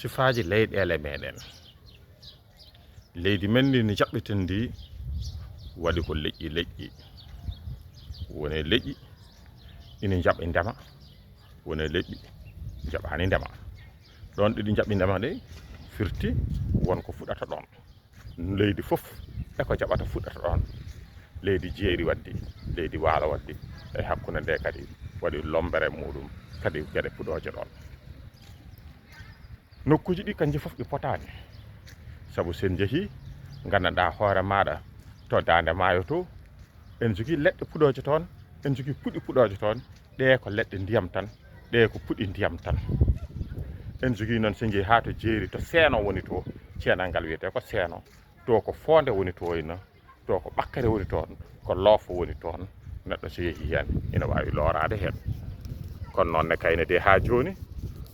sifaaji leyɗeele meɗen. Leydi men ndi ndi jaɓɓiten ndi waɗi ko leƴƴi woni leƴƴi ina jaɓi ndema, woni leƴƴi jaɓaani ndema. ɗon ɗiɗi jaɓi ndema ɗe firti wonko fuɗata ɗon. Leydi fof eko jaɓata fuɗata ɗon. Leydi jeeri waddi, leydi waalo waddi, e hakkunde nde kadi waɗi lombere muɗum kadi geɗe puɗoje ɗon. Nokkuji ɗi kanji fof ɗi potani, sabu sen jeehi gandanɗa hoore maɗa to dande maayo to en jogui leɗɗe puɗoje toon, en jogui puɗi puɗoje toon. ɗe ko leɗɗe ndiyam tan, ɗe ko puɗi ndiyam tan. En jogui noon sen jeehi ha to jeeri to seeno woni to, ceenal ngal wiyete ko seeno, to ko fonde woni to henna, to ko ɓakkere woni toon, ko loofo woni toon. Neɗɗo so yeehi hen ina wawi loorade hen. Kono noonne kayne de ha joni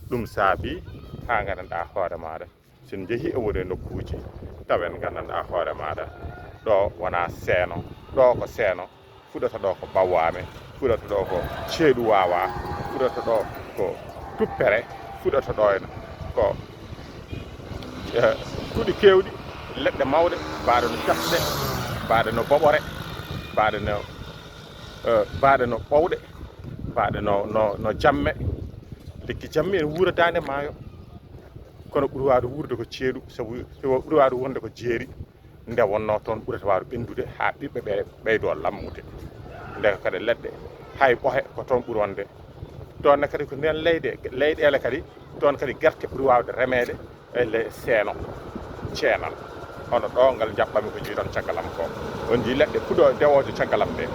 ɗum saabi ha gandanɗa hoore maɗa sen jeehi e woni nokkuji tawen gandanɗa hoore maɗa ɗo wona seeno, ɗo ko seeno, fuɗata ɗo ko bawwame, fuɗata ɗo ko ceeɗu wawa, fuɗata ɗo ko tuppere, fuɗata ɗo henna ko kuuɗi kewɗi, leɗɗe mawɗe mbaɗe no casɗe, mbaɗe no boɓore, mbaɗe no ɓowɗe, mbaɗe no jamme. Lekki jamme ene wuura dande maayo, kono ɓuuri wawde wurde ko ceeɗu, sabu ɓuuri wawde wonde ko jeeri. Nde wonno toon ɓurata wawde ɓendude ha ɓiɓɓe ɓe ɓeydo lammude. Nde kadi leɗɗe hay ɓohe ko toon ɓuuri wonde. Toonne kadi ko nden leyɗele kadi toon kadi guerte ɓuuri wawde remede e seeno ceenal. Hono ɗo ngal jaɓɓami ko jii ɗon caggalam ko. On jii leɗɗe puɗo dewoje caggalam ɗe.